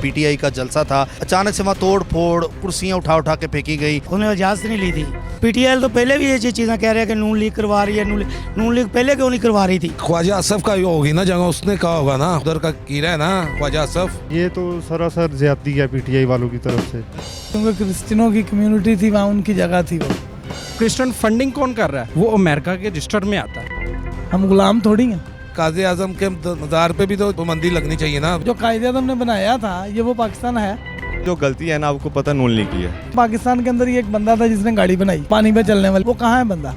PTI का जलसा था, अचानक से वहाँ तोड़ फोड़, कुर्सियाँ उठा उठा के फेंकी गई। उन्हें इजाज़त नहीं ली थी। पीटीआई तो पहले भी ये चीज़ें कह रहे हैं कि नून लीग करवा रही है, नून लीग पहले क्यों नहीं करवा रही थी? ख्वाजा असफ का होगी ना जगह, उसने कहा होगा ना, उधर का कीड़ा है ना ख्वाजा असफ। ये तो सरासर ज्यादती है पीटीआई वालों की तरफ से, क्योंकि क्रिश्चियनों की कम्युनिटी थी, वहाँ उनकी जगह थी। वो क्रिश्चियन फंडिंग कौन कर रहा है? वो अमेरिका के रजिस्टर में आता है। हम गुलाम थोड़ी हैं। काज़ी आजम के मज़ार पे भी तो पाबंदी लगनी चाहिए ना। जो कायदे आज़म ने बनाया था, ये वो पाकिस्तान है। जो गलती है ना आपको पता नून लीग की है। पाकिस्तान के अंदर ये एक बंदा था जिसने गाड़ी बनाई पानी पे चलने वाली, वो कहाँ है बंदा?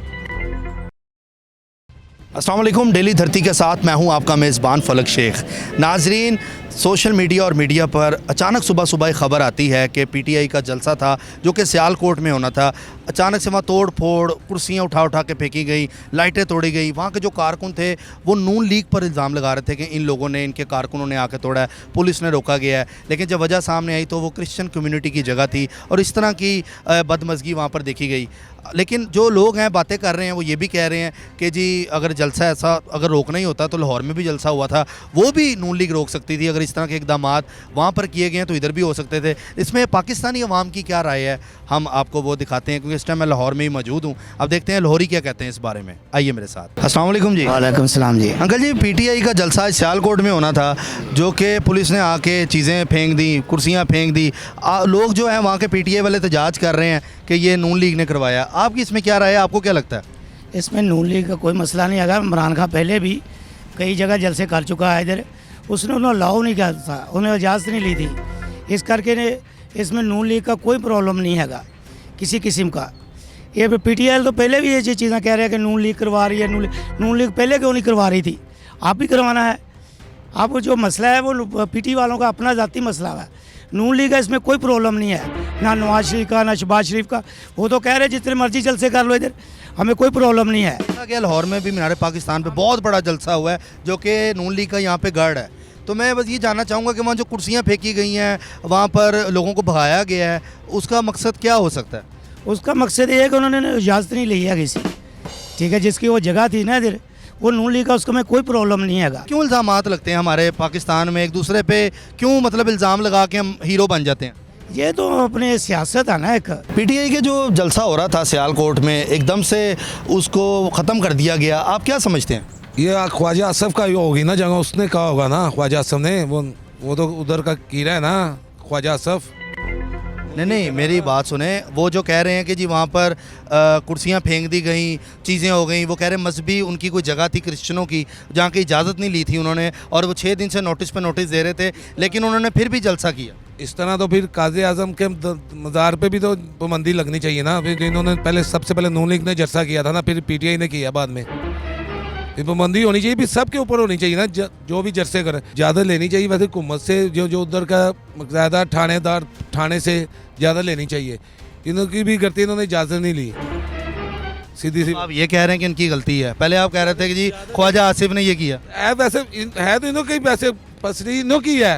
अस्सलाम वालेकुम, डेली धरती के साथ मैं हूं आपका मेज़बान फलक शेख। नाजरीन, सोशल मीडिया और मीडिया पर अचानक सुबह सुबह एक ख़बर आती है कि पीटीआई का जलसा था जो कि सियालकोट में होना था। अचानक से वहाँ तोड़ फोड़, कुर्सियाँ उठा उठा के फेंकी गई, लाइटें तोड़ी गई। वहाँ के जो कारकुन थे वो नून लीग पर इल्ज़ाम लगा रहे थे कि इन लोगों ने, इनके कारकुनों ने आके तोड़ा है, पुलिस ने रोका गया है। लेकिन जब वजह सामने आई तो वो क्रिश्चियन कम्युनिटी की जगह थी और इस तरह की बदमज़गी वहाँ पर देखी गई। लेकिन जो लोग हैं बातें कर रहे हैं वो ये भी कह रहे हैं कि जी अगर जलसा ऐसा अगर रोकना ही होता तो लाहौर में भी जलसा हुआ था, वो भी नून लीग रोक सकती थी। अगर इस तरह के इकदाम वहाँ पर किए गए हैं तो इधर भी हो सकते थे। इसमें पाकिस्तानी अवाम की क्या राय है हम आपको वो दिखाते हैं, क्योंकि इस टाइम मैं लाहौर में ही मौजूद हूँ। अब देखते हैं लाहौरी क्या कहते हैं इस बारे में। आइए मेरे साथ। अस्सलाम वालेकुम जी। वालेकुम सलाम जी। अंकल जी, पीटीआई का जलसा सियालकोट में होना था जो कि पुलिस ने आके चीज़ें फेंक दी, कुर्सियाँ फेंक दी। लोग जो हैं वहाँ के पीटीआई वाले एहतजाज कर रहे हैं कि ये नून लीग ने करवाया। आपकी इसमें क्या राय है, आपको क्या लगता है? इसमें नून लीग का कोई मसला नहीं है। इमरान खान पहले भी कई जगह जलसे कर चुका है इधर, उसने उन्हें अलाउ नहीं किया था, उन्हें इजाज़त नहीं ली थी। इस करके ने इसमें नून लीग का कोई प्रॉब्लम नहीं हैगा किसी किस्म का। ये पीटीआई तो पहले भी ये चीज़ें कह रहे हैं कि नून लीग करवा रही है, नून लीग पहले क्यों नहीं करवा रही थी? आप भी करवाना है। आप जो मसला है वो पीटी वालों का अपना ज़ाती मसला है। नून लीग का इसमें कोई प्रॉब्लम नहीं है, ना नवाज शरीफ का ना शहबाज शरीफ का। वो तो कह रहे हैं जितने मर्जी जलसे कर लो इधर, हमें कोई प्रॉब्लम नहीं है। क्या लाहौर में भी मीनार पाकिस्तान पे बहुत बड़ा जलसा हुआ है जो कि नून लीग का यहाँ पे गढ़ है। तो मैं बस ये जानना चाहूँगा कि वहाँ जो कुर्सियाँ फेंकी गई हैं, वहाँ पर लोगों को भगाया गया है, उसका मकसद क्या हो सकता है? उसका मकसद ये है कि उन्होंने इजाज़त नहीं ली है किसी, ठीक है, जिसकी वो जगह थी ना इधर, वो नून लीग का, उसका में कोई प्रॉब्लम नहीं है। क्यों इल्ज़ामात लगते हैं हमारे पाकिस्तान में एक दूसरे पे, क्यों मतलब इल्ज़ाम लगा के हम हीरो बन जाते हैं? ये तो अपने सियासत है ना एक। पीटीआई के जो जलसा हो रहा था सियालकोट में, एकदम से उसको ख़त्म कर दिया गया, आप क्या समझते हैं? ये ख्वाजा असफ का होगी ना जगह, उसने कहा होगा ना ख्वाजा असफ ने, वो तो उधर का कीड़ा है ना ख्वाजा असफ। नहीं, मेरी बात सुने। वो जो कह रहे हैं कि जी वहाँ पर कुर्सियाँ फेंक दी गई, चीज़ें हो गई, वो कह रहे हैं मजहबी उनकी कोई जगह थी क्रिश्चियनों की जहाँ की इजाज़त नहीं ली थी उन्होंने, और वो 6 दिन से नोटिस पे नोटिस दे रहे थे, लेकिन उन्होंने फिर भी जलसा किया। इस तरह तो फिर काज़ी आजम के मज़ार पे भी तो पाबंदी लगनी चाहिए ना। फिर इन्होंने पहले सबसे पहले नून लीग ने जलसा किया था ना, फिर पीटीआई ने किया बाद में। पाबंदी होनी चाहिए, फिर सबके ऊपर होनी चाहिए ना, जो भी जलसे करें ज़्यादा लेनी चाहिए। वैसे हुकूमत से जो उधर का ज़्यादा थानेदार थाने से ज़्यादा लेनी चाहिए। इनकी भी गलती, इन्होंने इजाज़त नहीं ली सीधी सी। आप ये कह रहे हैं कि इनकी गलती है, पहले आप कह रहे थे कि जी ख्वाजा आसिफ ने ये किया है। वैसे है तो इन्हों की, वैसे पसरी इन्हों की है।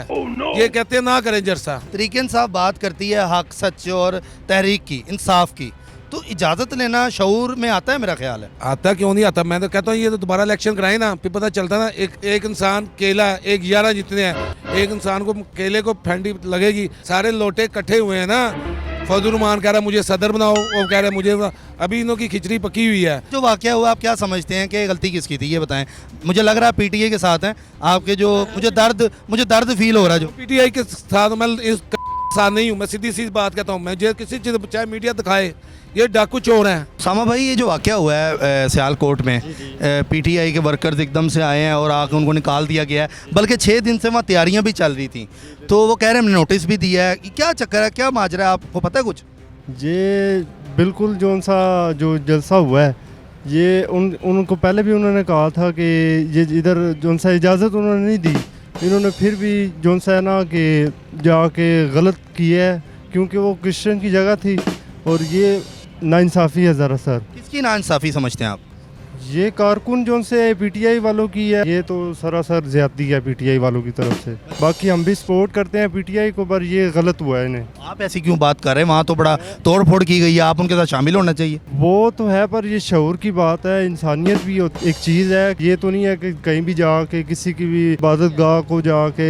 ये कहते हैं ना करें जलसा। तरीके साहब बात करती है हक, सच और तहरीक की, इंसाफ की, तो इजाज़त लेना शऊर में आता है, मेरा ख्याल है। आता क्यों नहीं आता? मैं तो कहता हूँ ये तो दोबारा इलेक्शन कराए ना, फिर पता चलता ना। एक इंसान केला है, एक 11 जितने हैं, एक इंसान को केले को फेंडी लगेगी, सारे लोटे इकट्ठे हुए हैं ना। फजल रहमान कह रहा है मुझे सदर बनाओ, वो कह रहे हैं मुझे, अभी इन्हों की खिचड़ी पकी हुई है। जो वाकया हुआ आप क्या समझते हैं कि गलती किसकी थी, ये बताएं। मुझे लग रहा है पीटीआई के साथ हैं आपके, जो मुझे दर्द फील हो रहा है। जो पीटीआई के साथ मैं इस साथ नहीं हूँ, मैं सीधी सी बात कहता हूँ। मैं जो किसी चीज़ चाहे मीडिया दिखाए ये डाकू चोर हैं। सामा भाई, ये जो वाकया हुआ है सियालकोट में, पीटीआई के वर्कर्स एकदम से आए हैं और आके उनको निकाल दिया गया है, बल्कि 6 दिन से वहाँ तैयारियां भी चल रही थी, तो वो कह रहे हैं हमने नोटिस भी दिया है। क्या चक्कर है, क्या माजरा है, आपको पता है कुछ? ये बिल्कुल जो जलसा हुआ है, ये उनको पहले भी उन्होंने कहा था कि ये इधर इजाज़त उन्होंने नहीं दी। इन्होंने फिर भी है ना कि जाके गलत किया है, क्योंकि वो क्रिश्चियन की जगह थी और ये नाइंसाफ़ी है ज़रा सर। किसकी नाइंसाफ़ी समझते हैं आप? ये कारकुन पीटीआई वालों की है, ये तो सरासर ज्यादती है पीटीआई वालों की तरफ से। बाकी हम भी सपोर्ट करते हैं पीटीआई को, पर ये गलत हुआ है इन्हें। आप ऐसी क्यों बात कर रहे हैं? वहाँ तो बड़ा तोड़ फोड़ की गई है, आप उनके साथ शामिल होना चाहिए। वो तो है, पर ये शऊर की बात है, इंसानियत भी एक चीज़ है। ये तो नहीं है कि कहीं भी जाके किसी की भी इबादत गाह को जाके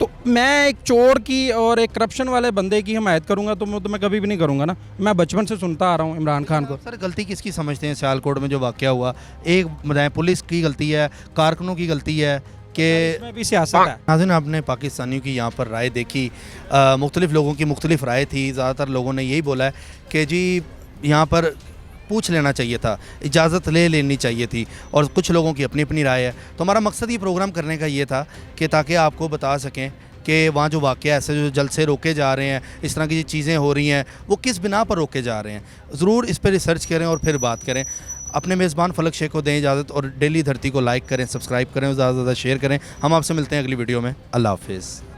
तो मैं एक चोर की और एक करप्शन वाले बंदे की हमायत करूंगा तो मैं कभी भी नहीं करूंगा ना। मैं बचपन से सुनता आ रहा हूँ इमरान खान को। सर गलती किसकी समझते हैं सियालकोट में जो वाक़या हुआ? एक बताएं, पुलिस की गलती है, कारकुनों की गलती है कि इसमें भी सियासत है। नाज़रीन आपने पाकिस्तानियों की यहाँ पर राय देखी, मुख्तलिफ़ लोगों की मुख्तलिफ़ राय थी। ज़्यादातर लोगों ने यही बोला है कि जी यहाँ पर पूछ लेना चाहिए था, इजाज़त ले लेनी चाहिए थी, और कुछ लोगों की अपनी अपनी राय है। तो हमारा मकसद ये प्रोग्राम करने का ये था कि ताकि आपको बता सकें कि वहाँ जो वाक़या ऐसे जो जलसे रोके जा रहे हैं, इस तरह की चीज़ें हो रही हैं, वो किस बिना पर रोके जा रहे हैं। ज़रूर इस पर रिसर्च करें और फिर बात करें। अपने मेज़बान फलक शेख को दें इजाज़त, और डेली धरती को लाइक करें, सब्सक्राइब करें और ज़्यादा से ज़्यादा शेयर करें। हम आपसे मिलते हैं अगली वीडियो में। अल्लाह हाफिज़।